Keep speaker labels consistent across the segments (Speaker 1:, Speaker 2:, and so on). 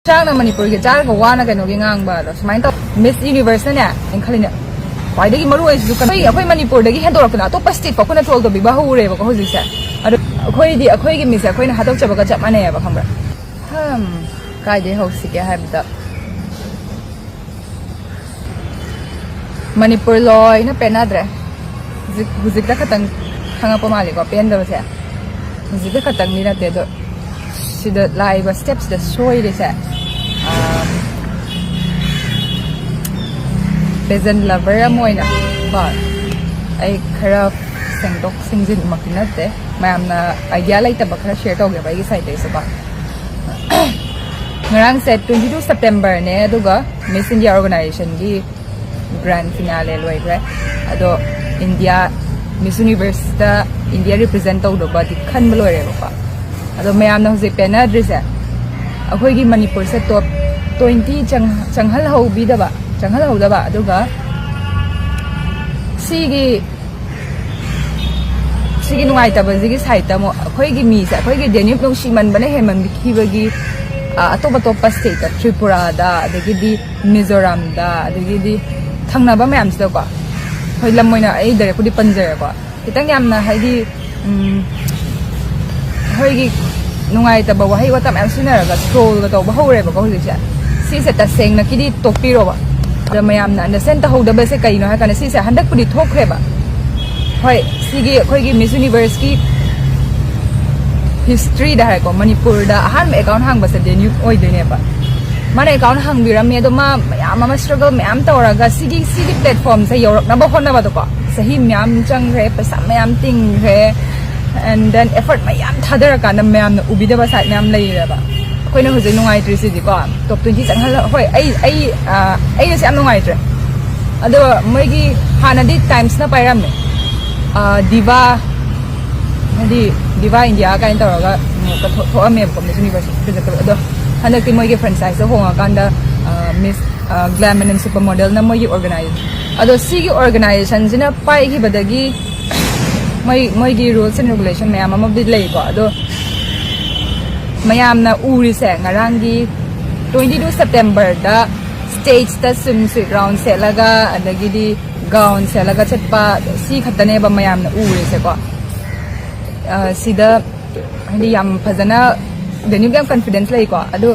Speaker 1: Chang Manipur ke jar ko wana ka no gi ngang ba lo smain to Miss Universe na en khali na wai dagi maru ai su kan ai Manipur dagi hen dorok na to pa state ko na troll to bi ba hu re ba ko hoji sa ado akhoi gi miss akhoi na hatok chaba ka chap mane ba khambra kai de ho si ke ha da Manipur loi na Penadre zik da katang hanga pa mali ko pen da ba sa zik da katang ni na te do si da live steps da shoy de sa peasant lover amoy na ba ay khara sengdok singjin makinat de mayam na idea lai ta ba khara share to ge ba gi site de sa ba ngarang set 22 September ne aduga Miss India organization gi grand finale loi gre ado India Miss Universe da India represent to do ba di khan loi re ba ado mayam na hose Penadre sa akhoi gi Manipur se top 20 changhal ho bi da ba changhal ho da ba aduga sigi nungai ta ba sigi sai ta mo akhoi gi mi sa akhoi gi Danubi nong shiman bane heman bi ki ba gi atop state Tripura da adagi di Mizoram da adagi di thangna ba mayam sida ko hoi lam moina ai dare ku di panjara ko kitang yam na hai di hoi gi nungai ta ba wa hai wa tam am sinara ga scroll ga to ba hore ba ko hoi ja si se ta seng na ki di topi ro ba da mayam na na sen ta ho da ba se kai no ha kana si se handak ku di thok re ba hoi sigi khoi gi Miss Universe ki history da hai ko Manipur da ahan me account hang ba se Danubi oi de ne ba mana account hang biram me do ma mayam struggle mayam tawraga sigi platform se yorok na ba honna ba to ko sahi mayam chang re paisa mayam ting re and then effort mayam thadara ka na mayam na ubi da ba sa mayam lai ra ba koi na hojai nungai tri si di ko top 20 chang hal hoi ai se am nungai tre ado moi gi hana di times na pairam me diva India ka in tawraga ka tho ame ko Miss Universe present ado handak ti moi ge franchise ho nga kanda Miss Glam and Supermodel na moi organize ado sigi organization jina pai gi badagi moi gi rules and regulation mayam am di lei ko ado mayam na uri se ngarang gi 22 September da stage ta swimsuit round se laga adagi di gown se laga chatpa si khatane ba mayam na uri se ko sida hindi yam phajana Danubi yam confidence lai ko ado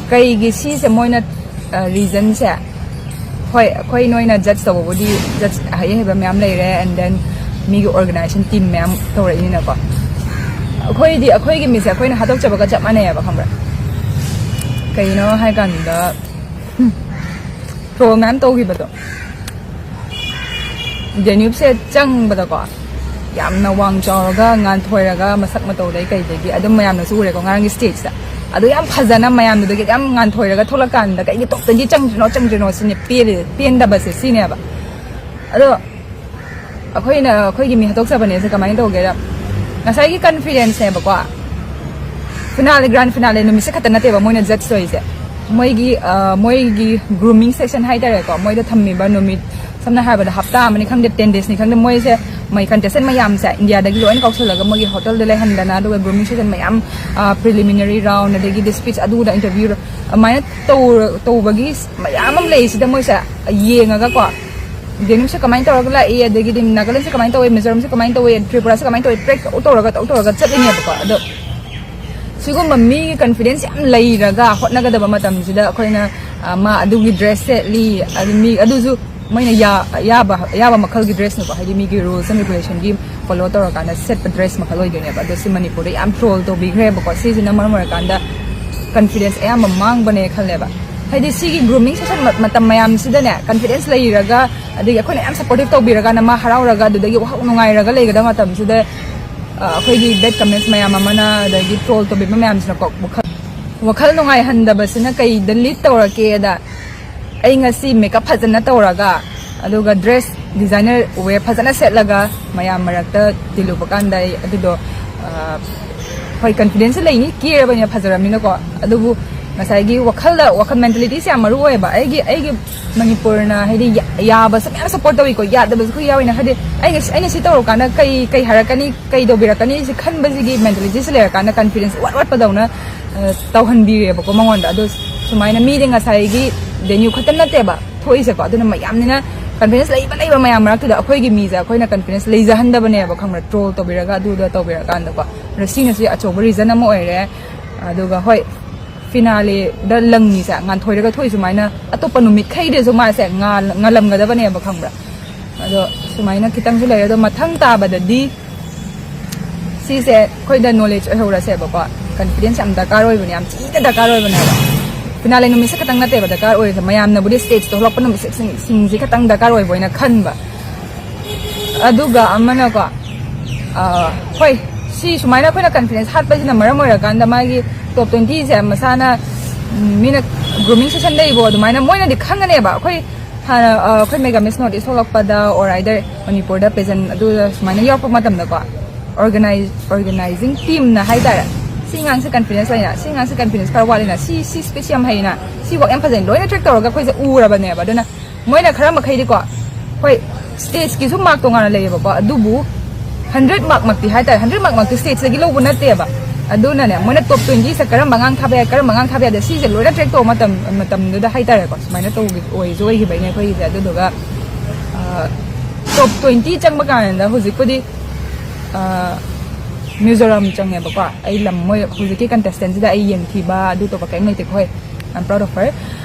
Speaker 1: kai gi si se moina reason se khoi noina judge to body judge hai ba myam lai re and then mi gi organization team myam to re ni na ko khoi gi mi se khoi na hatok chaba ka chap mane ba khambra kai no hai kan da pro myam to gi ba to Danubi se chang ba da ko yamna wang chawraga ngan thoiraga masak mato dai kai degi adum mayam na su re ko ngarang stage da adu yam phajana mayam du degi yam ngan thoiraga tholakan da kai gi tok tan ji chang jino sine pen da ba se sine ba ado akhoi gi mi hatok sa bane se kamai to ge da ngasai gi confidence se ba kwa finale grand finale no mi se khatan na te ba moina judge soi se moi gi grooming session hai da re ko moi da thammi ba no mi samna ha ba da hafta mani khang de 10 days ni khang de moi se mai contestant mayam sa India dagi loin kausal laga magi hotel de le handana do grooming session mayam preliminary round dagi the speech adu da interview mai to bagi mayam am lei sida moi sa yenga ga ko Danubi se kamai to la e dagi dim Nagaland se kamai to Mizoram se kamai to Tripura se kamai to prek to raga chat ni ba ko ado sigum mi confidence am lei raga hotna ga da ba matam sida khoina ma adu gi dress set li mi adu zu maina ya ba makhal gi dress no ba haidi mi gi rules and regulation gi follow to ra na set pa dress makhal oi gene ba do si Manipur de am troll to bi gre ba ko si jina mar kanda confidence am mang bane khalle ba haidi si gi grooming session matam mayam sida ne confidence lai raga adigi khoi am supportive to bi raga na ma harau raga du dagi wa nungai raga lai ga da matam sida khoi gi bad comments mayam amana dagi troll to bi mayam sina ko wakhal nungai handa ba sina kai delete to ra ke da ai ngasi makeup phajana tawraga aduga dress designer wear phajana set laga mayam marakta tilu pakanda adudo hoi confidence lai ni kire banya phajaramni na ko adubu ngasai gi wakhal mentality se amaru oi ba ai gi Manipur na haidi ya ba sam support tawi ko ya da ba ku yawi na hadi ai si tawro kana kai harakani kai do birakani si khan ba gi mentality se le kana confidence what pa dauna ꯇꯧꯍꯟꯕꯤꯔꯦꯕꯀꯣ ꯃꯉꯣꯟꯗ ꯑꯗꯣ ꯁꯨꯃꯥꯏꯅ ꯃꯤꯗꯤ ꯉꯁꯥꯏꯒꯤ ꯗꯦꯅ꯭ꯌꯨ ꯈꯛꯇ ꯅꯠꯇꯦꯕ ꯊꯣꯛꯏꯁꯦꯀꯣ ꯑꯗꯨꯅ ꯃꯌꯥꯝꯅꯤꯅ confidence ꯂꯩꯕ ꯃꯌꯥꯝ ꯃꯔꯛꯇꯨꯗ ꯑꯩꯈꯣꯏꯒꯤ ꯃꯤꯁꯦ ꯑꯩꯈꯣꯏꯅ ꯀꯟꯐꯤꯗꯦꯟꯁ ꯂꯩꯖꯍꯟꯗꯕꯅꯦꯕ ꯈꯪꯕ꯭ꯔꯥ ꯇ꯭ꯔꯣꯜ ꯇꯧꯕꯤꯔꯒ ꯑꯗꯨꯗ ꯇꯧꯕꯤꯔꯀꯥꯟꯗꯀꯣ ꯑꯗꯣ ꯁꯤꯅꯁꯨ ꯑꯆꯧꯕ ꯔꯤꯖꯟ ꯑꯃ ꯑꯣꯏꯔꯦ ꯑꯗꯨꯒ ꯍꯣꯏ ꯐꯤꯅꯥꯂꯦꯗ ꯂꯪꯅꯤꯁꯦ ꯉꯥꯟꯊꯣꯏꯔꯒ ꯊꯣꯛꯏ ꯁꯨꯃꯥꯏꯅ ꯑꯇꯣꯞꯄ ꯅꯨꯃꯤꯠꯈꯩꯗꯁꯨ ꯃꯥꯁꯦ ꯉꯥꯜꯂꯝꯒꯗꯕꯅꯦꯕ ꯈꯪꯕ꯭ꯔꯥ ꯑꯗꯣ ꯁꯨꯃꯥꯏꯅ ꯈꯤꯇꯪꯁꯨ ꯂꯩꯔꯦ ꯑꯗꯣ ꯃꯊꯪ ꯇꯥꯕꯗꯗꯤ ꯁꯤꯁꯦ ꯑꯩꯈꯣꯏꯗ ꯅꯣꯂꯦꯖ ꯑꯣꯏꯍꯧꯔꯁꯦꯕꯀꯣ ꯀꯟꯐꯤꯗꯦꯟꯁ ꯌꯥꯝ ꯗꯔꯀꯥꯔ ꯑꯣꯏꯕꯅꯦ ꯌꯥꯝ ꯊꯤꯅ ꯗꯔꯀꯥꯔ ꯑꯣꯏꯕꯅꯦꯕ ꯐꯤꯅꯥꯂꯦ ꯅꯨꯃꯤꯠꯁꯦ ꯈꯛꯇꯪ ꯅꯠꯇꯦꯕ ꯗꯔꯀꯥꯔ ꯑꯣꯏꯔꯤꯁꯦ ꯃꯌꯥꯝꯅꯕꯨꯗꯤ ꯁ꯭ꯇꯦꯖꯇ ꯊꯣꯛꯂꯛꯄ ꯅꯨꯃꯤꯠꯁꯤꯡꯁꯤ ꯈꯛꯇꯪ ꯗꯔꯀꯥꯔ ꯑꯣꯏꯕ ꯑꯣꯏꯅ ꯈꯟꯕ ꯑꯗꯨꯒ ꯑꯃꯅꯀꯣ ꯍꯣꯏ ꯁꯤ ꯁꯨꯃꯥꯏꯅ ꯑꯩꯈꯣꯏꯅ ꯀꯟꯐꯤꯗꯦꯟꯁ ꯍꯥꯠꯄꯁꯤꯅ ꯃꯔꯝ ꯑꯣꯏꯔꯀꯥꯟꯗ ꯃꯥꯒꯤ ꯇꯣꯞ 20ꯁꯦ ꯃꯁꯥꯅ ꯃꯤꯅ ꯒ꯭ꯔꯨꯃꯤꯡ ꯁꯦꯁꯟ ꯂꯩꯕꯣ ꯑꯗꯨꯃꯥꯏꯅ ꯃꯣꯏꯅꯗꯤ ꯈꯪꯒꯅꯦꯕ ꯑꯩꯈꯣꯏ ꯍꯥꯟꯅ ꯑꯩꯈꯣꯏ ꯃꯦꯒꯥ ꯃꯤꯁ ꯅꯣꯔꯠ ꯏꯁ ꯊꯣꯛꯂꯛꯄꯗ ꯑꯣꯔ ꯑꯥꯏꯗꯔ ꯃꯅꯤꯄꯨꯔꯗ ꯄꯦꯖꯦꯟ ꯑꯗꯨꯗ ꯁꯨꯃꯥꯏꯅ ꯌꯥꯎꯔꯛꯄ ꯃꯇꯝꯗꯀꯣ organizing teamꯅ ꯍꯥꯏꯇꯥꯔꯦ ꯁꯤ ꯉꯥꯡꯁꯦ ꯀꯟꯐꯤꯗꯦꯟꯁ ꯂꯩꯅ ꯁꯤ ꯉꯥꯡꯁꯦ ꯀꯟꯐꯤꯗꯦꯟꯁ ꯈꯔ ꯋꯥꯠꯂꯤꯅ ꯁꯤ ꯁ꯭ꯄꯦꯁ ꯌꯥꯝ ꯍꯩꯅ ꯁꯤ ꯋꯥꯛ ꯌꯥꯝ ꯐꯖꯩ ꯂꯣꯏꯅ ꯇ꯭ꯔꯦꯛ ꯇꯧꯔꯒ ꯑꯩꯈꯣꯏꯁꯦ ꯎꯔꯕꯅꯦꯕ ꯑꯗꯨꯅ ꯃꯣꯏꯅ ꯈꯔ ꯃꯈꯩꯗꯤꯀꯣ ꯍꯣꯏ ꯁ꯭ꯇꯦꯖꯀꯤꯁꯨ ꯃꯥꯔꯛ ꯇꯣꯉꯥꯟꯅ ꯂꯩꯌꯦꯕꯀꯣ ꯑꯗꯨꯕꯨ 100 ꯃꯥꯔꯛꯃꯛꯇꯤ ꯍꯥꯏꯇꯥꯔꯦ 100 ꯃꯥꯔꯛꯃꯛꯇꯤ ꯁ꯭ꯇꯦꯖꯇꯒꯤ ꯂꯧꯕ ꯅꯠꯇꯦꯕ ꯑꯗꯨꯅꯅꯦ ꯃꯣꯏꯅ ꯇꯣꯞ 20ꯁꯦ ꯀꯔꯝꯕ ꯉꯥꯡ ꯊꯥꯕ ꯌꯥꯏ ꯀꯔꯝꯕ ꯉꯥꯡ ꯊꯥꯕ ꯌꯥꯗꯦ ꯁꯤꯁꯦ ꯂꯣꯏꯅ ꯇ꯭ꯔꯦꯛ ꯇꯧꯕ ꯃꯇꯝꯗꯨꯗ ꯍꯥꯏꯇꯥꯔꯦꯀꯣ ꯁꯨꯃꯥꯏꯅ ꯑꯣꯏꯈꯤꯕꯩꯅꯦ ꯑꯩꯈꯣꯏꯒꯤꯁꯦ ꯑꯗꯨꯗꯨꯒ ꯇꯣꯞ 20 ꯆꯪꯕ ꯀꯥꯟꯗ ꯍꯧꯖꯤꯛꯄꯨꯗꯤ ꯃꯤꯖꯣꯔꯥꯝ ꯆꯪꯉꯦꯕꯀꯣ ꯑꯩ ꯂꯝ ꯃꯣꯏ ꯍꯧꯖꯤꯛꯀꯤ ꯀꯟꯇꯦꯁꯇꯦꯟꯁꯤꯗ ꯑꯩ ꯌꯦꯡꯊꯤꯕ ꯑꯗꯨ ꯇꯣꯞꯄ ꯀꯩꯝ ꯂꯩꯇꯦ ꯍꯣꯏ ꯑꯥꯏꯝ ꯄ꯭ꯔꯥꯎꯗ ꯑꯣꯐ ꯍꯔ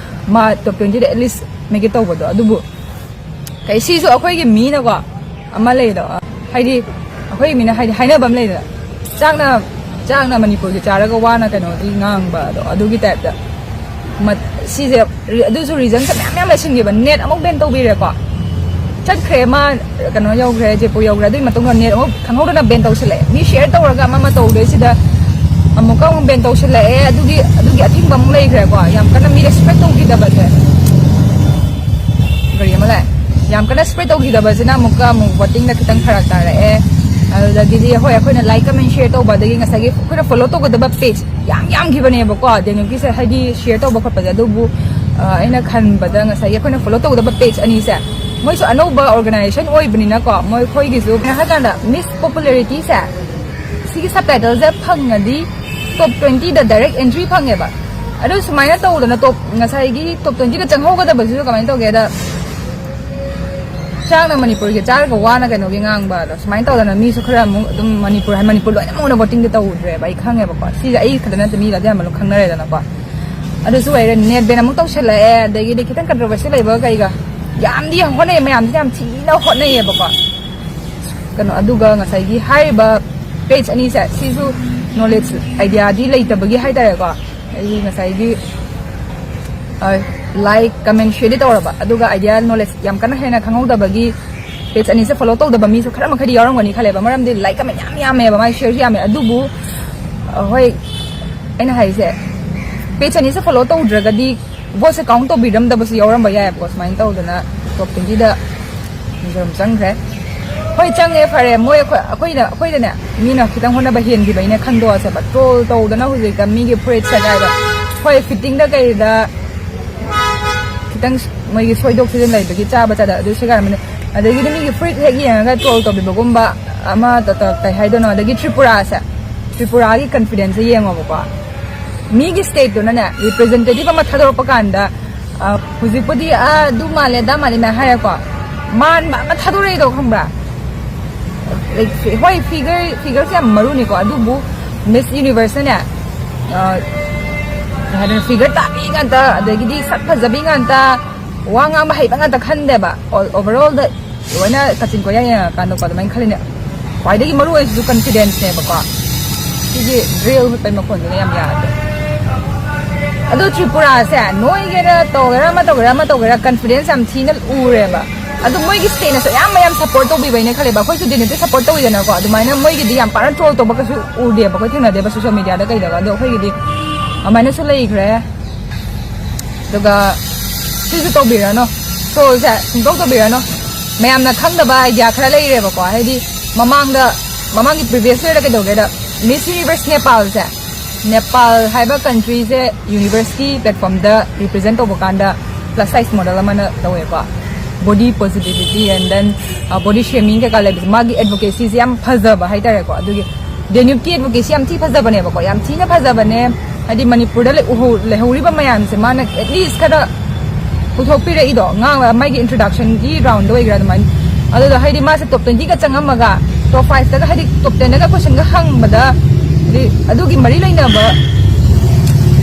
Speaker 1: ꯃꯥ ꯇꯣꯞ 20ꯗ ꯑꯦꯠꯂꯤꯁ ꯃꯦꯛ ꯏꯠ ꯇꯧꯕꯗꯣ ꯑꯗꯨꯕꯨ ꯀꯩ ꯁꯤꯁꯨ ꯑꯩꯈꯣꯏꯒꯤ ꯃꯤꯅꯀꯣ ꯑꯃ ꯂꯩꯗꯣ ꯍꯥꯏꯗꯤ ꯑꯩꯈꯣꯏꯒꯤ ꯃꯤꯅ ꯍꯥꯏꯗꯤ ꯍꯥꯏꯅꯕ ꯑꯃ ꯂꯩꯗꯅ ꯆꯥꯛꯅ ꯃꯅꯤꯄꯨꯔꯒꯤ ꯆꯥꯔꯒ ꯋꯥꯅ ꯀꯩꯅꯣꯒꯤ ꯉꯥꯡꯕ ꯑꯗꯣ ꯑꯗꯨꯒꯤ ꯇꯥꯏꯞꯇ ꯁꯤꯁꯦ ꯑꯗꯨꯁꯨ ꯔꯤꯖꯟꯁꯦ ꯃꯌꯥꯝ ꯂꯩꯁꯤꯟꯈꯤꯕ ꯅꯦꯠ ꯑꯃꯨꯛ ꯕꯦꯟ ꯇꯧꯕꯤꯔꯦꯀꯣ ꯆꯠꯈ꯭ꯔꯦ ꯃꯥ ꯀꯩꯅꯣ ꯌꯧꯈ꯭ꯔꯦ ꯖꯦꯄꯨꯔ ꯌꯧꯈ꯭ꯔꯦ ꯑꯗꯨꯒꯤ ꯃꯇꯨꯡꯗ ꯅꯦꯠ ꯑꯃꯨꯛ ꯈꯪꯍꯧꯗꯅ ꯕꯦꯟ ꯇꯧꯁꯤꯜꯂꯛꯑꯦ ꯃꯤ ꯁꯤꯌꯔ ꯇꯧꯔꯒ ꯑꯃ ꯇꯧꯗꯣꯏꯁꯤꯗ ꯑꯃꯨꯛꯀ ꯑꯃꯨꯛ ꯕꯦꯟ ꯇꯧꯁꯤꯜꯂꯛꯑꯦ ꯑꯗꯨꯒꯤ ꯑꯊꯤꯡꯕ ꯑꯃꯨꯛ ꯂꯩꯈ꯭ꯔꯦꯀꯣ ꯌꯥꯝ ꯀꯟꯅ ꯃꯤ ꯔꯦꯁꯄꯦꯛ ꯇꯧꯈꯤꯗꯕꯁꯦ ꯒꯥꯔꯤ ꯑꯃ ꯂꯥꯛꯑꯦ ꯌꯥꯝ ꯀꯟꯅ ꯁ꯭ꯄ꯭ꯔꯦꯗ ꯇꯧꯈꯤꯗꯕꯁꯤꯅ ꯑꯃꯨꯛꯀ ꯑꯃꯨꯛ ꯚꯣꯇꯤꯡꯗ ꯈꯤꯇꯪ ꯐꯔꯛ ꯇꯥꯔꯛꯑꯦ ꯑꯗꯨꯗꯒꯤꯗꯤ ꯍꯣꯏ ꯑꯩꯈꯣꯏꯅ ꯂꯥꯏꯛ ꯀꯃꯦꯟ ꯁꯤꯌꯔ ꯇꯧꯕ ꯑꯗꯒꯤ ꯉꯁꯥꯏꯒꯤ ꯑꯩꯈꯣꯏꯅ ꯐꯣꯂꯣ ꯇꯧꯒꯗꯕ ꯄꯦꯖ ꯌꯥꯝꯈꯤꯕꯅꯦꯕꯀꯣ ꯗꯦꯅꯨꯕꯤꯁꯦ ꯍꯥꯏꯗꯤ ꯁꯤꯌꯔ ꯇꯧꯕ ꯈꯣꯠꯄꯁꯦ ꯑꯗꯨꯕꯨ ꯑꯩꯅ ꯈꯟꯕꯗ ꯉꯁꯥꯏꯒꯤ ꯑꯩꯈꯣꯏꯅ ꯐꯣꯂꯣ ꯇꯧꯒꯗꯕ ꯄꯦꯖ ꯑꯅꯤꯁꯦ ꯃꯣꯏꯁꯨ ꯑꯅꯧꯕ ꯑꯣꯔꯒꯅꯥꯏꯖꯦꯁꯟ ꯑꯣꯏꯕꯅꯤꯅꯀꯣ ꯃꯣꯏꯈꯣꯏꯒꯤꯁꯨ ꯍꯥꯏꯀꯥꯟꯗ ꯃꯤꯁ ꯄꯣꯄꯨꯂꯦꯔꯤꯇꯤꯁꯦ ꯁꯤꯒꯤ ꯁꯕꯇꯥꯏꯇꯜꯁꯦ ꯐꯪꯉꯗꯤ ꯇꯣꯞ 20ꯗ ꯗꯥꯏꯔꯦꯛ ꯑꯦꯟꯇ꯭ꯔꯤ ꯐꯪꯉꯦꯕ ꯑꯗꯨ ꯁꯨꯃꯥꯏꯅ ꯇꯧꯗꯅ ꯉꯁꯥꯏꯒꯤ ꯇꯣꯞ 20ꯗ ꯆꯪꯍꯧꯒꯗꯕꯁꯤꯁꯨ ꯀꯃꯥꯏꯅ ꯇꯧꯒꯦꯗ ꯆꯥꯛꯅ ꯃꯅꯤꯄꯨꯔꯒꯤ ꯆꯥꯔꯒ ꯋꯥꯅ ꯀꯩꯅꯣꯒꯤ ꯉꯥꯡꯕ ꯑꯗꯣ ꯁꯨꯃꯥꯏꯅ ꯇꯧꯗꯅ ꯃꯤꯁꯨ ꯈꯔ ꯑꯃꯨꯛ ꯑꯗꯨꯝ ꯃꯅꯤꯄꯨꯔ ꯂꯣꯏꯅꯃꯛꯅ ꯚꯣꯇꯤꯡꯗꯤ ꯇꯧꯗ꯭ꯔꯦꯕ ꯑꯩ ꯈꯪꯉꯦꯕꯀꯣ ꯁꯤꯁꯦ ꯑꯩ ꯈꯛꯇ ꯅꯠꯇꯦ ꯃꯤꯒ ꯑꯌꯥꯝꯕ ꯂꯣꯏ ꯈꯪꯅꯔꯦꯗꯅꯀꯣ ꯑꯗꯨꯁꯨ ꯑꯣꯏꯔꯦ ꯅꯦꯠ ꯕꯦꯟ ꯑꯃꯨꯛ ꯇꯧꯁꯤꯜꯂꯛꯑꯦ ꯑꯗꯒꯤꯗꯤ ꯈꯤꯇꯪ ꯀꯟꯇ꯭ꯔꯣꯚꯔꯁꯤ ꯂꯩꯕ ꯀꯩꯒ ꯌꯥꯝꯗꯤ ꯍꯣꯠꯅꯩ ꯃꯌꯥꯝꯁꯤꯗꯤ ꯌꯥꯝ ꯊꯤꯅ ꯍꯣꯠꯅꯩꯌꯦꯕꯀꯣ ꯀꯩꯅꯣ ꯑꯗꯨꯒ ꯉꯁꯥꯏꯒꯤ ꯍꯥꯏꯔꯤꯕ ꯄꯦꯖ ꯑꯅꯤꯁꯦ ꯁꯤꯁꯨ ꯅꯣꯂꯦꯖ ꯑꯥꯏꯗꯤꯌꯥꯗꯤ ꯂꯩꯇꯕꯒꯤ ꯍꯥꯏꯇꯥꯔꯦꯀꯣ ꯑꯩ ꯉꯁꯥꯏꯒꯤ ꯂꯥꯏꯛ ꯀꯃꯦꯟ ꯁꯤꯌꯔꯗꯤ ꯇꯧꯔꯕ ꯑꯗꯨꯒ ꯑꯥꯏꯗꯤꯌꯥ ꯅꯣꯂꯦꯖ ꯌꯥꯝ ꯀꯟꯅ ꯍꯦꯟꯅ ꯈꯪꯍꯧꯗꯕꯒꯤ ꯄꯦꯖ ꯑꯅꯤꯁꯦ ꯐꯣꯂꯣ ꯇꯧꯗꯕ ꯃꯤꯁꯨ ꯈꯔ ꯃꯈꯩꯗꯤ ꯌꯥꯎꯔꯝꯒꯅꯤ ꯈꯜꯂꯦꯕ ꯃꯔꯝꯗꯤ ꯂꯥꯏꯛ ꯀꯃꯦꯟ ꯌꯥꯝꯃꯦꯕ ꯃꯥꯒꯤ ꯁꯤꯌꯔꯁꯨ ꯌꯥꯝꯃꯦ ꯑꯗꯨꯕꯨ ꯍꯣꯏ ꯑꯩꯅ ꯍꯥꯏꯔꯤꯁꯦ ꯄꯦꯖ ꯑꯅꯤꯁꯦ ꯐꯣꯂꯣ ꯇꯧꯗ꯭ꯔꯒꯗꯤ ꯚꯣꯠꯁꯦ ꯀꯥꯎꯟ ꯇꯧꯕꯤꯔꯝꯗꯕꯁꯨ ꯌꯥꯎꯔꯝꯕ ꯌꯥꯏꯕꯀꯣ ꯁꯨꯃꯥꯏꯅ ꯇꯧꯗꯅ ꯇꯣꯞ 20ꯗ ꯃꯤꯖꯣꯔꯥꯝ ꯆꯪꯈ꯭ꯔꯦ ꯍꯣꯏ ꯆꯪꯉꯦ ꯐꯔꯦ ꯃꯣꯏ ꯑꯩꯈꯣꯏꯗꯅꯦ ꯃꯤꯅ ꯈꯤꯇꯪ ꯍꯣꯠꯅꯕ ꯍꯦꯟꯈꯤꯕꯩꯅꯦ ꯈꯟꯗꯣꯛꯑꯁꯦꯕ ꯇ꯭ꯔꯣꯜ ꯇꯧꯗꯅ ꯍꯧꯖꯤꯛꯇ ꯃꯤꯒꯤ ꯐꯨꯔꯤꯠ ꯁꯦꯒꯥꯏꯕ ꯍꯣꯏ ꯐꯤꯠꯇꯤꯡꯗ ꯀꯩꯗ ꯈꯤꯇꯪ ꯃꯣꯏꯒꯤ ꯁꯣꯏꯗꯣꯛ ꯁꯤꯖꯤꯟ ꯂꯩꯕꯒꯤ ꯆꯥꯕ ꯆꯥꯗ ꯑꯗꯨ ꯁꯦꯒꯥꯏꯔꯝꯕꯅꯦ ꯑꯗꯒꯤꯗꯤ ꯃꯤꯒꯤ ꯐꯨꯔꯤꯠ ꯍꯦꯛ ꯌꯦꯡꯉꯒ ꯇ꯭ꯔꯣꯜ ꯇꯧꯕꯤꯕꯒꯨꯝꯕ ꯑꯃ ꯀꯩ ꯍꯥꯏꯗꯣꯏꯅꯣ ꯑꯗꯒꯤ ꯇ꯭ꯔꯤꯄꯨꯔꯥꯒꯤ ꯀꯟꯐꯤꯗꯦꯟꯁꯁꯦ ꯌꯦꯡꯉꯣꯕꯀꯣ ꯃꯤꯒꯤ ꯁ꯭ꯇꯦꯠꯇꯨꯅꯅꯦ ꯔꯤꯄ꯭ꯔꯦꯖꯦꯟꯇꯦꯇꯤꯚ ꯑꯃ ꯊꯥꯗꯣꯔꯛꯄ ꯀꯥꯟꯗ ꯍꯧꯖꯤꯛꯄꯨꯗꯤ ꯑꯗꯨ ꯃꯥꯜꯂꯦ ꯑꯗꯥ ꯃꯥꯜꯂꯦ ꯃꯌꯥꯝ ꯍꯥꯏꯔꯀꯣ ꯃꯥꯟꯕ ꯑꯃ ꯊꯥꯗꯣꯔꯛꯏꯗꯣ ꯈꯪꯕ꯭ꯔꯥ ꯍꯣꯏ ꯐꯤꯒꯔꯁꯦ ꯌꯥꯝ ꯃꯔꯨꯅꯤꯀꯣ ꯑꯗꯨꯕꯨ ꯃꯤꯁ ꯌꯨꯅꯤꯚꯔꯁꯅꯅꯦ ꯍꯥꯏꯗꯅ ꯐꯤꯒꯔ ꯇꯥꯕꯤ ꯉꯥꯛꯇ ꯑꯗꯒꯤꯗꯤ ꯁꯛ ꯐꯖꯕꯤ ꯉꯥꯛꯇ ꯋꯥ ꯉꯥꯡꯕ ꯍꯩꯕ ꯉꯥꯛꯇ ꯈꯟꯗꯦꯕ ꯑꯣꯚꯔꯑꯣꯜꯗ ꯂꯣꯏꯅ ꯀꯥꯆꯤꯟ ꯀꯣꯏꯌꯥ ꯌꯦꯡꯉꯀꯥꯟꯗꯀꯣ ꯑꯗꯨꯃꯥꯏꯅ ꯈꯜꯂꯤꯅꯦ ꯈ꯭ꯋꯥꯏꯗꯒꯤ ꯃꯔꯨ ꯑꯣꯏꯔꯤꯁꯤꯁꯨ ꯀꯟꯐꯤꯗꯦꯟꯁꯅꯦꯕꯀꯣ ꯁꯤꯒꯤ ꯗ꯭ꯔꯤꯜ ꯍꯨꯠꯄꯩ ꯃꯈꯣꯟꯗꯨꯅ ꯌꯥꯝ ꯌꯥꯗꯦ ꯑꯗꯣ ꯇ꯭ꯔꯤꯄꯨꯔꯥꯁꯦ ꯅꯣꯏꯒꯦꯔ ꯇꯧꯒꯦꯔꯥ ꯀꯟꯐꯤꯗꯦꯟꯁ ꯌꯥꯝ ꯊꯤꯅ ꯎꯔꯦꯕ ꯑꯗꯣ ꯃꯣꯏꯒꯤ ꯁ꯭ꯇꯦꯠꯅꯁꯨ ꯌꯥꯝ ꯁꯞꯄꯣꯔꯠ ꯇꯧꯕꯤꯕꯩꯅꯦ ꯈꯜꯂꯦꯕ ꯑꯩꯈꯣꯏꯁꯨ ꯗꯤꯅꯤꯠꯇꯤ ꯁꯞꯄꯣꯔꯠ ꯇꯧꯋꯤꯗꯅꯀꯣ ꯑꯗꯨꯃꯥꯏꯅ ꯃꯣꯏꯒꯤꯗꯤ ꯌꯥꯝ ꯄꯥꯛꯅ ꯇ꯭ꯔꯣꯜ ꯇꯧꯕ ꯀꯩꯁꯨ ꯎꯗꯦꯕ ꯑꯩꯈꯣꯏ ꯊꯦꯡꯅꯗꯦꯕ ꯁꯣꯁꯤꯌꯦꯜ ꯃꯤꯗꯤꯌꯥꯗ ꯀꯩꯗꯒ ꯑꯗꯣ ꯑꯩꯈꯣꯏꯒꯤꯗꯤ ꯑꯗꯨꯃꯥꯏꯅꯁꯨ ꯂꯩꯈ꯭ꯔꯦ ꯑꯗꯨꯒ ꯁꯤꯁꯨ ꯇꯧꯕꯤꯔꯅꯣ ꯇ꯭ꯔꯣꯜꯁꯦ ꯁꯨꯡꯇꯧ ꯇꯧꯕꯤꯔꯅꯣ ꯃꯌꯥꯝꯅ ꯈꯪꯗꯕ ꯑꯥꯏꯗꯤꯌꯥ ꯈꯔ ꯂꯩꯔꯦꯕꯀꯣ ꯍꯥꯏꯗꯤ ꯃꯃꯥꯡꯒꯤ ꯄ꯭ꯔꯤꯚꯤꯌꯁ ꯌꯔꯗ ꯀꯩꯗꯧꯒꯦꯗ ꯃꯤꯁ ꯌꯨꯅꯤꯚꯔꯁ ꯅꯦꯄꯥꯜꯁꯦ ꯅꯦꯄꯥꯜ ꯍꯥꯏꯕ ꯀꯟꯇ꯭ꯔꯤꯁꯦ ꯌꯨꯅꯤꯚꯔꯁꯀꯤ ꯄ꯭ꯂꯦꯠꯐꯣꯝꯗ ꯔꯤꯄ꯭ꯔꯦꯖꯦꯟ ꯇꯧꯕ ꯀꯥꯟꯗ ꯄ꯭ꯂꯁ ꯁꯥꯏꯖ ꯃꯣꯗꯦꯜ ꯑꯃꯅ ꯇꯧꯋꯦꯀꯣ body positivity and then body shaming ꯀꯩꯀꯥ ꯂꯩꯕꯁꯦ ꯃꯥꯒꯤ ꯑꯦꯗꯚꯣꯀꯦꯁꯤꯁꯦ ꯌꯥꯝ ꯐꯖꯕ ꯍꯥꯏꯇꯥꯔꯦꯀꯣ ꯑꯗꯨꯒꯤ ꯗꯦꯅ꯭ꯌꯨꯕꯀꯤ ꯑꯦꯗꯚꯣꯀꯦꯁꯤ ꯌꯥꯝ ꯊꯤ ꯐꯖꯕꯅꯦꯕꯀꯣ ꯌꯥꯝ ꯊꯤꯅ ꯐꯖꯕꯅꯦ ꯍꯥꯏꯗꯤ ꯃꯅꯤꯄꯨꯔꯗ ꯂꯩꯍꯧꯔꯤꯕ ꯃꯌꯥꯝꯁꯦ ꯃꯥꯅ at least ꯈꯔ ꯄꯨꯊꯣꯛꯄꯤꯔꯛꯏꯗꯣ ꯉꯥꯡꯕ ꯃꯥꯒꯤ introductionꯒꯤ ꯔꯥꯎꯟꯗ ꯑꯣꯏꯒ꯭ꯔꯥ ꯑꯗꯨꯃꯥꯏꯅ ꯑꯗꯨꯗ ꯍꯥꯏꯗꯤ ꯃꯥꯁꯦ top 20ꯒ ꯆꯪꯉꯝꯃꯒ top 5ꯇꯒ ꯍꯥꯏꯗꯤ top 10ꯗꯒ ꯀꯣꯏꯁꯟꯒ ꯍꯪꯕꯗ ꯍꯥꯏꯗꯤ ꯑꯗꯨꯒꯤ ꯃꯔꯤ ꯂꯩꯅꯕ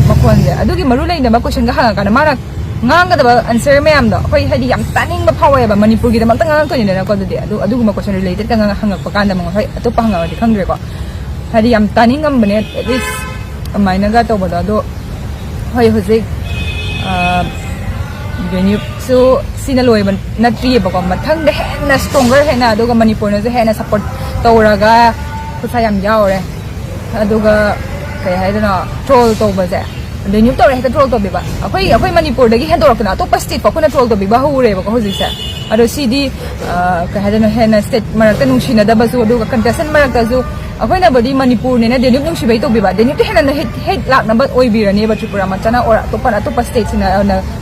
Speaker 1: ꯃꯈꯣꯟꯁꯦ ꯑꯗꯨꯒꯤ ꯃꯔꯨ ꯂꯩꯅꯕ ꯀꯣꯏꯁꯟꯒ ꯍꯪꯉꯀꯥꯟꯗ ꯃꯥꯅ ꯉꯥꯡꯒꯗꯕ ꯑꯟꯁꯔ ꯃꯌꯥꯝꯗꯣ ꯑꯩꯈꯣꯏ ꯍꯥꯏꯗꯤ ꯌꯥꯝ ꯇꯥꯅꯤꯡꯕ ꯐꯥꯎꯋꯦꯕ ꯃꯅꯤꯄꯨꯔꯒꯤꯗꯃꯛꯇ ꯉꯥꯡꯉꯛꯇꯣꯏꯅꯤꯗꯅꯀꯣ ꯑꯗꯨꯗꯤ ꯑꯗꯨꯒꯨꯝꯕ ꯀꯣꯏꯁꯟ ꯔꯤꯂꯦꯇꯦꯗꯀ ꯍꯪꯉꯛꯄ ꯀꯥꯟꯗ ꯃꯉꯣꯟ ꯍꯣꯏ ꯑꯇꯣꯞꯄ ꯍꯪꯉꯛꯑꯗꯤ ꯈꯪꯗ꯭ꯔꯦꯀꯣ ꯍꯥꯏꯗꯤ ꯌꯥꯝ ꯇꯥꯅꯤꯡꯉꯝꯕꯅꯦ at least ꯑꯗꯨꯃꯥꯏꯅꯒ ꯇꯧꯕꯗꯣ ꯑꯗꯣ ꯍꯣꯏ ꯍꯧꯖꯤꯛ ꯗꯦꯅ꯭ꯌꯨꯕꯁꯨ ꯁꯤꯅ ꯂꯣꯏꯕ ꯅꯠꯇ꯭ꯔꯤꯑꯕꯀꯣ ꯃꯊꯪꯗ ꯍꯦꯟꯅ ꯁ꯭ꯇ꯭ꯔꯣꯡꯒꯔ ꯍꯦꯟꯅ ꯑꯗꯨꯒ ꯃꯅꯤꯄꯨꯔꯅꯁꯨ ꯍꯦꯟꯅ ꯁꯞꯄꯣꯔꯠ ꯇꯧꯔꯒ ꯈꯨꯠꯁꯥ ꯌꯥꯝ ꯌꯥꯎꯔꯦ ꯑꯗꯨꯒ ꯀꯩ ꯍꯥꯏꯗꯣꯏꯅꯣ ꯇ꯭ꯔꯣꯜ ꯇꯧꯕꯁꯦ ꯗꯦꯅ꯭ꯌꯨꯕ ꯇꯧꯔꯦ ꯍꯦꯛꯇ ꯇ꯭ꯔꯣꯜ ꯇꯧꯕꯤꯕ ꯑꯩꯈꯣꯏ ꯃꯅꯤꯄꯨꯔꯗꯒꯤ ꯍꯦꯟꯗꯣꯔꯛꯇꯅ ꯑꯇꯣꯞꯄ ꯁ꯭ꯇꯦꯠ ꯐꯥꯎ ꯑꯩꯈꯣꯏꯅ ꯇ꯭ꯔꯣꯜ ꯇꯧꯕꯤꯕ ꯍꯧꯔꯦꯕꯀꯣ ꯍꯧꯖꯤꯛꯁꯦ ꯑꯗꯣ ꯁꯤꯗꯤ ꯀꯩ ꯍꯥꯏꯗꯣꯏꯅꯣ ꯍꯦꯟꯅ ꯁ꯭ꯇꯦꯠ ꯃꯔꯛꯇ ꯅꯨꯡꯁꯤꯅꯗꯕꯁꯨ ꯑꯗꯨꯒ ꯀꯟꯇꯦꯁꯇꯦꯟ ꯃꯔꯛꯇꯁꯨ ꯑꯩꯈꯣꯏꯅꯕꯨꯗꯤ ꯃꯅꯤꯄꯨꯔꯅꯤꯅ ꯗꯦꯅ꯭ꯌꯨꯕ ꯅꯨꯡꯁꯤꯕꯩ ꯇꯧꯕꯤꯕ ꯗꯦꯅ꯭ꯌꯨꯕꯇ ꯍꯦꯟꯅ ꯍꯦꯠ ꯂꯥꯛꯅꯕ ꯑꯣꯏꯕꯤꯔꯅꯦꯕ ꯇ꯭ꯔꯤꯄꯨꯔꯥ ꯃꯆꯥꯅ ꯑꯣꯔ ꯑꯇꯣꯞꯄ ꯁ꯭ꯇꯦꯠꯁꯤꯅ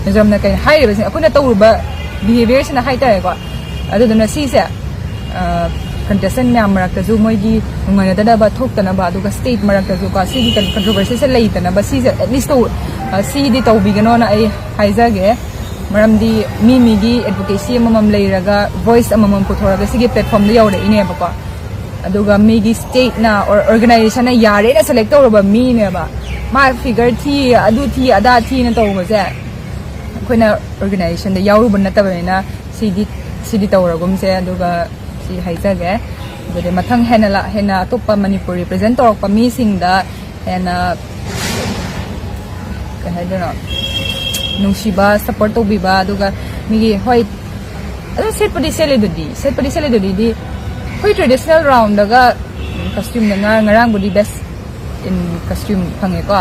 Speaker 1: ꯃꯤꯖꯣꯔꯥꯝꯅ ꯀꯩ ꯍꯥꯏꯔꯤꯕꯁꯤꯡ ꯑꯩꯈꯣꯏꯅ ꯇꯧꯔꯨꯕ ꯕꯤꯍꯦꯕꯤꯌꯔꯁꯤꯅ ꯍꯥꯏꯇꯥꯔꯦꯀꯣ ꯑꯗꯨꯗꯨꯅ ꯁꯤꯁꯦ contestant ꯃꯌꯥꯝ ꯃꯔꯛꯇꯁꯨ ꯃꯣꯏꯒꯤ ꯅꯨꯡꯉꯥꯏꯅꯗꯅꯕ ꯊꯣꯛꯇꯅꯕ ꯑꯗꯨꯒ ꯁ꯭ꯇꯦꯠ ꯃꯔꯛꯇꯁꯨ ꯀꯣ ꯁꯤꯒꯤ ꯀꯟꯇ꯭ꯔꯣꯚꯔꯁꯤꯁꯦ ꯂꯩꯇꯅꯕ ꯁꯤꯁꯦ at least ꯁꯤꯗꯤ ꯇꯧꯕꯤꯒꯅꯣꯅ ꯑꯩ ꯍꯥꯏꯖꯒꯦ ꯃꯔꯝꯗꯤ ꯃꯤꯒꯤ ꯑꯦꯗꯚꯣꯀꯦꯁꯤ ꯑꯃꯃꯝ ꯂꯩꯔꯒ ꯚꯣꯏꯁ ꯑꯃꯃꯝ ꯄꯨꯊꯣꯔꯒ ꯁꯤꯒꯤ ꯄ꯭ꯂꯦꯠꯐꯣꯝꯗ ꯌꯧꯔꯛꯏꯅꯦꯕꯀꯣ ꯑꯗꯨꯒ ꯃꯤꯒꯤ ꯁ꯭ꯇꯦꯠꯅ ꯑꯣꯔꯒꯅꯥꯏꯖꯦꯁꯟꯅ ꯌꯥꯔꯦꯅ ꯁꯦꯂꯦꯛ ꯇꯧꯔꯕ ꯃꯤꯅꯦꯕ ꯃꯥ ꯐꯤꯒꯔ ꯊꯤ ꯑꯗꯨ ꯊꯤ ꯑꯗꯥ ꯊꯤꯅ ꯇꯧꯕꯁꯦ ꯑꯩꯈꯣꯏꯅ ꯑꯣꯔꯒꯅꯥꯏꯖꯦꯁꯟꯗ ꯌꯥꯎꯔꯨꯕ ꯅꯠꯇꯕꯅꯤ나 ꯁꯤꯗꯤ ꯇꯧꯔꯒꯨꯝꯁꯦ ꯑꯗꯨꯒ ꯁꯤ ꯍꯥꯏꯖꯒꯦ ꯑꯗꯨꯗꯤ ꯃꯊꯪ ꯍꯦꯟꯅ ꯑꯇꯣꯞꯄ ꯃꯅꯤꯄꯨꯔ ꯔꯤꯄ꯭ꯔꯦꯖꯦꯟ ꯇꯧꯔꯛꯄ ꯃꯤꯁꯤꯡꯗ ꯍꯦꯟꯅ ꯀꯩ ꯍꯥꯏꯗꯣꯏꯅꯣ ꯅꯨꯡꯁꯤꯕ ꯁꯞꯄꯣꯔꯠ ꯇꯧꯕꯤꯕ ꯑꯗꯨꯒ ꯃꯤꯒꯤ ꯍꯣꯏ ꯑꯗꯨꯝ ꯁꯦꯠꯄꯗꯤ ꯁꯦꯠꯂꯤꯗꯨꯗꯤ ꯑꯩꯈꯣꯏ ꯇ꯭ꯔꯦꯗꯤꯁꯅꯦꯜ ꯔꯥꯎꯟꯗꯒ ꯀꯁꯇ꯭ꯌꯨꯝꯗ ꯉꯔꯥꯡꯕꯨꯗꯤ ꯕꯦꯁ ꯏꯟ ꯀꯁꯇ꯭ꯌꯨꯝ ꯐꯪꯉꯦꯀꯣ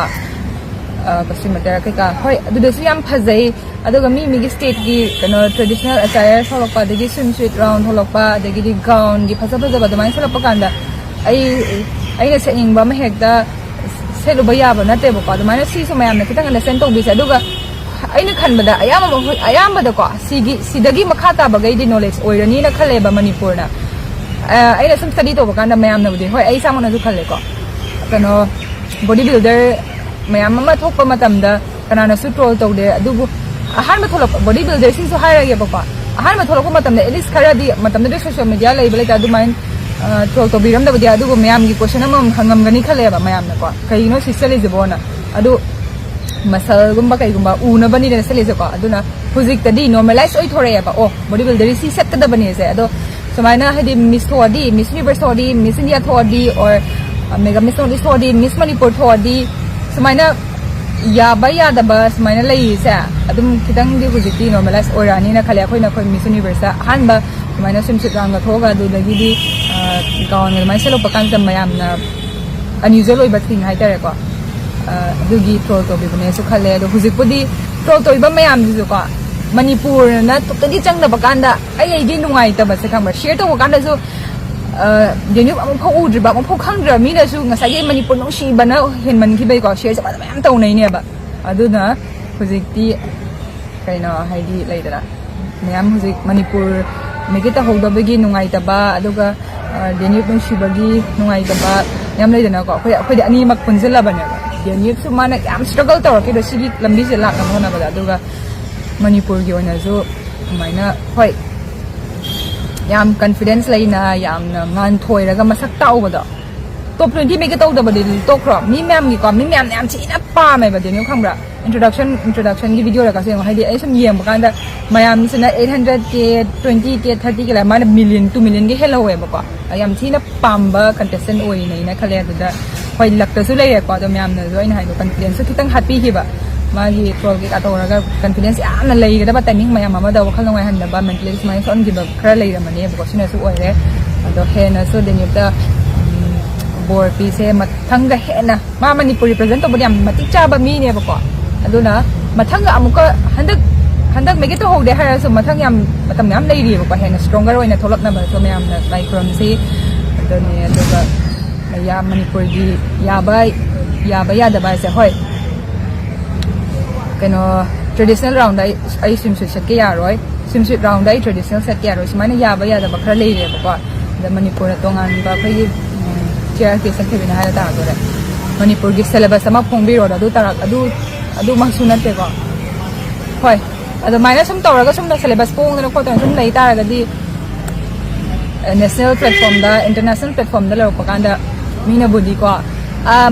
Speaker 1: ꯀꯁꯇ꯭ꯌꯨꯝ ꯃꯇꯦꯔꯤꯌꯦꯜ ꯀꯩꯀꯥ ꯍꯣꯏ ꯑꯗꯨꯗꯁꯨ ꯌꯥꯝ ꯐꯖꯩ ꯑꯗꯨꯒ ꯃꯤꯒꯤ ꯁ꯭ꯇꯦꯠꯀꯤ ꯀꯩꯅꯣ ꯇ꯭ꯔꯦꯗꯤꯁꯅꯦꯜ ꯑꯦꯇꯥꯌꯔ ꯊꯣꯛꯂꯛꯄ ꯑꯗꯒꯤ ꯁ꯭ꯋꯤꯝ ꯁꯨꯏꯠ ꯔꯥꯎꯟ ꯊꯣꯛꯂꯛꯄ ꯑꯗꯒꯤꯗꯤ ꯒꯥꯎꯟꯒꯤ ꯐꯖꯕ ꯑꯗꯨꯃꯥꯏꯅ ꯊꯣꯛꯂꯛꯄ ꯀꯥꯟꯗ ꯑꯩꯅ ꯁꯦꯠꯅꯤꯡꯕ ꯑꯃ ꯍꯦꯛꯇ ꯁꯦꯠꯂꯨꯕ ꯌꯥꯕ ꯅꯠꯇꯦꯕꯀꯣ ꯑꯗꯨꯃꯥꯏꯅ ꯁꯤꯁꯨ ꯃꯌꯥꯝꯅ ꯈꯤꯇꯪ ꯑꯟꯗꯔꯁꯇꯦꯟ ꯇꯧꯕꯤꯁꯦ ꯑꯗꯨꯒ ꯑꯩꯅ ꯈꯟꯕꯗ ꯑꯌꯥꯝꯕꯗꯀꯣ ꯁꯤꯗꯒꯤ ꯃꯈꯥ ꯇꯥꯕꯈꯩꯗꯤ ꯅꯣꯂꯦꯖ ꯑꯣꯏꯔꯅꯤꯅ ꯈꯜꯂꯦꯕ ꯃꯅꯤꯄꯨꯔꯅ ꯑꯩꯅ ꯁꯨꯝ ꯁ꯭ꯇꯗꯤ ꯇꯧꯕ ꯀꯥꯟꯗ ꯃꯌꯥꯝꯅꯕꯨꯗꯤ ꯍꯣꯏ ꯑꯩ ꯏꯁꯥꯃꯛꯅꯁꯨ ꯈꯜꯂꯦꯀꯣ ꯀꯩꯅꯣ ꯕꯣꯗꯤ ꯕꯤꯜꯗꯔ ꯃꯌꯥꯝ ꯑꯃ ꯊꯣꯛꯄ ꯃꯇꯝꯗ ꯀꯅꯥꯅꯁꯨ ꯇ꯭ꯔꯣꯜ ꯇꯧꯗꯦ ꯑꯗꯨꯕꯨ ꯑꯍꯥꯟꯕ ꯊꯣꯛꯂꯛꯄ ꯕꯣꯗꯤ ꯕꯤꯜꯗꯔꯁꯤꯡꯁꯨ ꯍꯥꯏꯔꯒꯦꯕꯀꯣ ꯑꯍꯥꯟꯕ ꯊꯣꯛꯂꯛꯄ ꯃꯇꯝꯗ ꯑꯦꯠꯂꯤꯁ ꯈꯔꯗꯤ ꯃꯇꯝꯗꯨꯗꯤ ꯁꯣꯁꯤꯌꯦꯜ ꯃꯤꯗꯤꯌꯥ ꯂꯩꯕ ꯂꯩꯇ ꯑꯗꯨꯃꯥꯏꯅ ꯇ꯭ꯔꯣꯜ ꯇꯧꯕꯤꯔꯝꯗꯕꯗꯤ ꯑꯗꯨꯒ ꯃꯌꯥꯝꯒꯤ ꯀꯣꯏꯁꯟ ꯑꯃꯃꯝ ꯍꯪꯉꯝꯒꯅꯤ ꯈꯜꯂꯦꯕ ꯃꯌꯥꯝꯅꯀꯣ ꯀꯩꯒꯤꯅꯣ ꯁꯤ ꯆꯠꯂꯤꯁꯤꯕꯣꯅ ꯑꯗꯨ ꯃꯁꯜꯒꯨꯝꯕ ꯀꯩꯒꯨꯝꯕ ꯎꯅꯕꯅꯤꯗꯅ ꯆꯠꯂꯤꯁꯦꯀꯣ ꯑꯗꯨꯅ ꯍꯧꯖꯤꯛꯇꯗꯤ ꯅꯣꯔꯃꯦꯂꯥꯏꯁ ꯑꯣꯏꯊꯣꯔꯛꯑꯦꯕ ꯕꯣꯗꯤ ꯕꯤꯜꯗꯔꯤ ꯁꯤ ꯆꯠꯀꯗꯕꯅꯦꯁꯦ ꯑꯗꯣ ꯁꯨꯃꯥꯏꯅ ꯍꯥꯏꯗꯤ ꯃꯤꯁ ꯊꯣꯛꯑꯗꯤ ꯃꯤꯁ ꯌꯨꯅꯤꯚꯔꯁ ꯊꯣꯛꯑꯗꯤ ꯃꯤꯁ ꯏꯟꯗꯤꯌꯥ ꯊꯣꯛꯑꯗꯤ or mega miss north east ꯊꯣꯛꯑꯗꯤ ꯃꯤꯁ ꯃꯅꯤꯄꯨꯔ ꯊꯣꯛꯑꯗꯤ ꯁꯨꯃꯥꯏꯅ ꯌꯥꯕ ꯌꯥꯗꯕ ꯁꯨꯃꯥꯏꯅ ꯂꯩꯔꯤꯁꯦ ꯑꯗꯨꯝ ꯈꯤꯇꯪꯗꯤ ꯍꯧꯖꯤꯛꯇꯤ ꯅꯣꯔꯃꯦꯂꯥꯏꯁ ꯑꯣꯏꯔꯛꯑꯅꯤꯅ ꯈꯜꯂꯦ ꯑꯩꯈꯣꯏ ꯃꯤꯁ ꯌꯨꯅꯤꯚꯔꯁꯇ ꯑꯍꯥꯟꯕ ꯁꯨꯃꯥꯏꯅ ꯁ꯭ꯋꯤꯝꯁꯨꯠ ꯔꯥꯎꯟꯒ ꯊꯣꯛꯑꯒ ꯑꯗꯨꯗꯒꯤꯗꯤ ꯒꯥꯎꯟꯒ ꯑꯗꯨꯃꯥꯏꯅ ꯁꯦꯠꯂꯛꯄ ꯀꯥꯟꯗ ꯃꯌꯥꯝꯅ ꯑꯟꯌꯨꯖꯨꯋꯦꯜ ꯑꯣꯏꯕ ꯊꯤꯡ ꯍꯥꯏꯇꯥꯔꯦꯀꯣ ꯑꯗꯨꯒꯤ ꯇ꯭ꯔꯣꯜ ꯇꯧꯕꯤꯕꯅꯦꯁꯨ ꯈꯜꯂꯦ ꯑꯗꯣ ꯍꯧꯖꯤꯛꯄꯨꯗꯤ ꯇ꯭ꯔꯣꯜ ꯇꯧꯔꯤꯕ ꯃꯌꯥꯝꯁꯤꯁꯨꯀꯣ ꯃꯅꯤꯄꯨꯔꯅ ꯇꯣꯞꯇꯗꯤ ꯆꯪꯗꯕ ꯀꯥꯟꯗ ꯑꯩꯒꯤ ꯅꯨꯡꯉꯥꯏꯇꯕꯁꯦ ꯈꯪꯕ꯭ꯔꯥ ꯁꯤꯌꯔ ꯇꯧꯕ ꯀꯥꯟꯗꯁꯨ ꯗꯦꯅ꯭ꯌꯨꯕ ꯑꯃꯨꯛꯐꯥꯎ ꯎꯗ꯭ꯔꯤꯕ ꯑꯃꯨꯛꯐꯥꯎ ꯈꯪꯗ꯭ꯔꯤꯕ ꯃꯤꯅꯁꯨ ꯉꯁꯥꯏꯒꯤ ꯃꯅꯤꯄꯨꯔ ꯅꯨꯡꯁꯤꯕꯅ ꯍꯦꯟꯃꯟꯈꯤꯕꯩꯀꯣ ꯁꯤꯌꯔꯁꯦ ꯃꯌꯥꯝ ꯇꯧꯅꯩꯅꯦꯕ ꯑꯗꯨꯅ ꯍꯧꯖꯤꯛꯇꯤ ꯀꯩꯅꯣ ꯍꯥꯏꯗꯤ ꯂꯩꯗꯅ ꯃꯌꯥꯝ ꯍꯧꯖꯤꯛ ꯃꯅꯤꯄꯨꯔ ꯃꯦꯒꯤ ꯇꯧꯍꯧꯗꯕꯒꯤ ꯅꯨꯡꯉꯥꯏꯇꯕ ꯑꯗꯨꯒ ꯗꯦꯅ꯭ꯌꯨꯕ ꯅꯨꯡꯁꯤꯕꯒꯤ ꯅꯨꯡꯉꯥꯏꯇꯕ ꯌꯥꯝ ꯂꯩꯗꯅꯀꯣ ꯑꯩꯈꯣꯏꯗꯤ ꯑꯅꯤꯃꯛ ꯄꯨꯟꯁꯤꯜꯂꯕꯅꯦꯕ ꯗꯦꯅ꯭ꯌꯨꯕꯁꯨ ꯃꯥꯅ ꯌꯥꯝ ꯁ꯭ꯇ꯭ꯔꯒꯜ ꯇꯧꯔꯛꯈꯤꯗꯣ ꯁꯤꯒꯤ ꯂꯝꯕꯤꯁꯦ ꯂꯥꯛꯅꯕ ꯍꯣꯠꯅꯕꯗ ꯑꯗꯨꯒ ꯃꯅꯤꯄꯨꯔꯒꯤ ꯑꯣꯏꯅꯁꯨ ꯑꯗꯨꯃꯥꯏꯅ ꯍꯣꯏ ꯌꯥꯝ ꯀꯟꯐꯤꯗꯦꯟꯁ ꯂꯩꯅ ꯌꯥꯝꯅ ꯉꯥꯟꯊꯣꯏꯔꯒ ꯃꯁꯛ ꯇꯥꯛꯎꯕꯗꯣ top 20 ꯃꯦꯒ ꯇꯧꯗꯕꯗꯤ ꯇꯣꯛꯈ꯭ꯔꯣ ꯃꯤ ꯃꯌꯥꯝꯅ ꯌꯥꯝ ꯊꯤꯅ ꯄꯥꯝꯃꯦꯕ ꯗꯦꯅ꯭ꯌꯨꯕ ꯈꯪꯕ꯭ꯔꯥ introductionꯒꯤ ꯚꯤꯗꯤꯑꯣꯗꯀꯥꯁꯨ ꯌꯦꯡꯉꯣ ꯍꯥꯏꯗꯤ ꯑꯩ ꯁꯨꯝ ꯌꯦꯡꯕ ꯀꯥꯟꯗ ꯃꯌꯥꯝꯁꯤꯅ 800K 20K 30K ꯂꯩ ꯃꯥꯅ 2 million ꯍꯦꯜꯍꯧꯋꯦꯕꯀꯣ ꯌꯥꯝ ꯊꯤꯅ ꯄꯥꯝꯕ contestant ꯑꯣꯏꯅꯩꯅ ꯈꯜꯂꯦ ꯑꯗꯨꯗ ꯍꯣꯏ ꯂꯛꯇꯁꯨ ꯂꯩꯔꯦꯀꯣ ꯑꯗꯣ ꯃꯌꯥꯝꯅꯁꯨ ꯑꯩꯅ ꯍꯥꯏꯗꯣ ꯀꯟꯐꯤꯗꯦꯟꯁꯁꯨ ꯈꯤꯇꯪ ꯍꯥꯠꯄꯤꯈꯤꯕ ꯃꯥꯒꯤ ꯇ꯭ꯔꯣꯜ ꯀꯩꯀꯥ ꯇꯧꯔꯒ ꯀꯟꯐꯤꯗꯦꯟꯁ ꯌꯥꯝꯅ ꯂꯩꯒꯗꯕ ꯇꯥꯏꯃꯤꯡ ꯃꯌꯥꯝ ꯑꯃꯗ ꯋꯥꯈꯜ ꯅꯨꯡꯉꯥꯏꯍꯟꯗꯕ ꯃꯦꯟꯇꯦꯂꯤ ꯁꯨꯃꯥꯏꯅ ꯁꯣꯛꯍꯟꯈꯤꯕ ꯈꯔ ꯂꯩꯔꯝꯃꯅꯦꯕꯀꯣ ꯁꯤꯅꯁꯨ ꯑꯣꯏꯔꯦ ꯑꯗꯣ ꯍꯦꯟꯅꯁꯨ ꯗꯦꯅ꯭ꯌꯨꯕꯇ ꯕꯣꯔ ꯄꯤꯁꯦ ꯃꯊꯪꯗ ꯍꯦꯟꯅ ꯃꯥ ꯃꯅꯤꯄꯨꯔ ꯔꯤꯄ꯭ꯔꯦꯖꯦꯟ ꯇꯧꯕꯗ ꯌꯥꯝ ꯃꯇꯤꯛ ꯆꯥꯕ ꯃꯤꯅꯦꯕꯀꯣ ꯑꯗꯨꯅ ꯃꯊꯪꯗ ꯑꯃꯨꯛꯀ ꯍꯟꯗꯛ ꯃꯦꯒꯤ ꯇꯧꯍꯧꯗꯦ ꯍꯥꯏꯔꯁꯨ ꯃꯊꯪ ꯃꯇꯝ ꯌꯥꯝ ꯂꯩꯔꯤꯑꯕꯀꯣ ꯍꯦꯟꯅ ꯁ꯭ꯇ꯭ꯔꯣꯡꯒꯔ ꯑꯣꯏꯅ ꯊꯣꯛꯂꯛꯅꯕꯁꯨ ꯃꯌꯥꯝꯅ ꯂꯥꯏ ꯈꯨꯔꯝꯁꯤ ꯑꯗꯨꯅꯦ ꯑꯗꯨꯒ ꯃꯅꯤꯄꯨꯔꯒꯤ ꯌꯥꯕ ꯌꯥꯗꯕ ꯍꯥꯏꯁꯦ ꯍꯣꯏ ꯀꯩꯅꯣ ꯇ꯭ꯔꯦꯗꯤꯁꯅꯦꯜ ꯔꯥꯎꯟꯗ ꯑꯩ ꯁ꯭ꯋꯤꯝꯁꯨꯠ ꯁꯦꯠꯀꯦ ꯌꯥꯔꯣꯏ ꯁ꯭ꯋꯤꯝꯁꯨꯠ ꯔꯥꯎꯟꯗ ꯑꯩ ꯇ꯭ꯔꯦꯗꯤꯁꯅꯦꯜ ꯁꯦꯠꯀꯦ ꯌꯥꯔꯣꯏ ꯁꯨꯃꯥꯏꯅ ꯌꯥꯕ ꯌꯥꯗꯕ ꯈꯔ ꯂꯩꯔꯦꯕꯀꯣ ꯑꯗ ꯃꯅꯤꯄꯨꯔꯅ ꯇꯣꯉꯥꯟꯕ ꯑꯩꯈꯣꯏꯒꯤ ꯆꯤꯌꯔ ꯀꯦ ꯆꯠꯈꯤꯕꯅ ꯍꯥꯏꯕ ꯇꯥꯗꯣꯔꯦ Manipur gi syllabus ama phongbiro da adu tarak adu mahsu natte ko hoi adu maina sum tawraga sum da syllabus pong na ko ta sum lei taraga di national platform da international platform da lo pakanda mina budi ko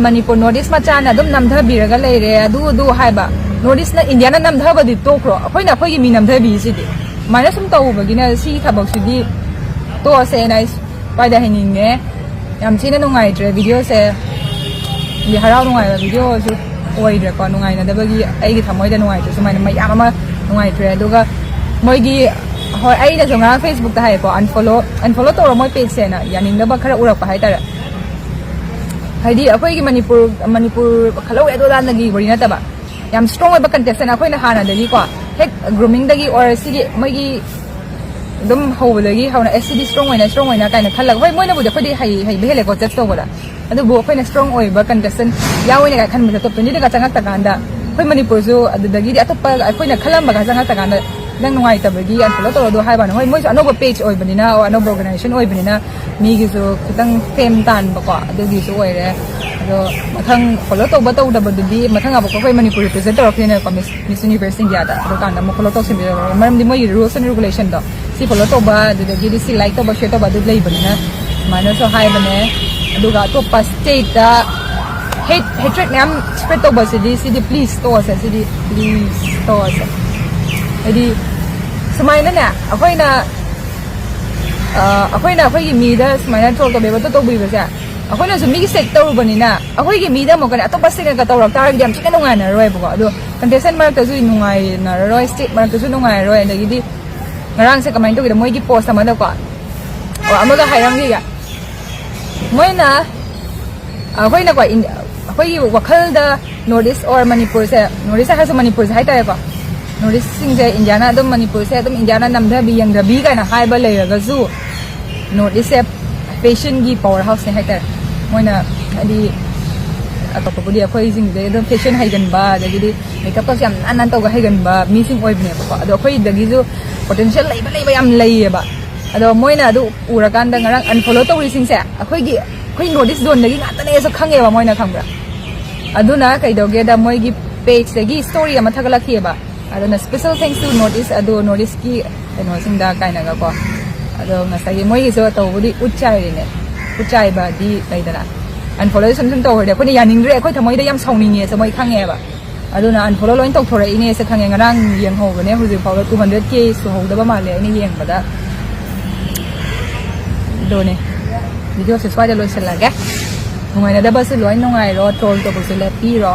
Speaker 1: Manipur Northeast machana adum namdha biraga leire adu haiba Northeast na India na namdha badi tokro akhoi na khoi gi mi namdha bi sidi maina sum taw bagina si thabak sidi to ase na paida hininge yam china nungai tre video se di harau nungai video su oi re ko nungai na da bagi ai gi thamoi da nungai su mai mai ama nungai tre aduga moi gi hoi ai da jonga Facebook da hai ko unfollow to ro moi page se na yaning da ba khara urak pa hai ta haidi akhoi gi Manipur khalo edo dan gi bori na ta ba yam strong ba contestant akhoi na hana da gi ko hek grooming da gi or sigi moi gi dum ho da gi hauna SCD strong oina kaina khalak hoi moi na bu da khodi hai behele ko judge to ba da adu bu akhoi na strong oi ba contestant yawi na khan ba to ni da changak ta ganda khoi Manipur su adu da gi atapa akhoi na khalam ba ga changak ta ganda nang nungai ta bagi unfollow to do hai ba na hoi moi anoba page oi banina or anoba organization oi banina mi gi su kitang fame tan ba ko adu gi su oi re ado mathang follow to ba to da ba di mathang aba ko hoi Manipur represent to kene ko Miss Universe India da do kan da mo follow to sim maram di moi rules and regulation do si follow to ba de gi si like to ba share to ba du lei banina mana so hai bane adu ga to pa state da hatred nam spread to ba si di please to sa si di please to sa jadi semaina na akhoi na akhoi gi mi da semaina thol to be ba to bi ba sa akhoi na su mi set to bani na akhoi gi mi da mo kana to pa sing ka to rak tar jam chikan nungai na roi ba do contestant mar ta su nungai na roi state mar ta su nungai roi da gi di ngarang se comment to gi moi gi post ama da ko amaga hairang gi ga moi na akhoi na ko akhoi gi wakhal da Northeast or Manipur se Northeast ha su Manipur se hai ta ko Northeast sing se Indiana adum Manipur se adum Indiana namdha bi yang da bi kai na hai ba le ga zu Northeast se fashion gi powerhouse ne hai ta moina adi atop pudi akhoi sing de adum fashion hai gan ba da gi makeup ko yam anan to ga hai gan ba mi sing oi bne ba ado akhoi da gi zu potential lei ba yam lei ba ado moina adu urakan da ngarang unfollow to ri sing se akhoi Northeast zone da gi ngata ne so khange ba moina khangbra aduna kai doge da moi gi page da gi story ama thagala khie ba aduna special thanks to Northeast ki eno singda kaina ga ko ado ngasai moi so to budi uchai ba di laidana unfollow sum to horde ko ni yaning re ko thamoi da yam sawning nge so moi khange ba aduna unfollow loin to thore ine se khange ngarang yeng ho ne huji paw 200k so ho da ba ma le ni yeng ba da do ne video se swa da lo sel la ga ngai na da ba se loin ngai ro troll to bu se le pi ro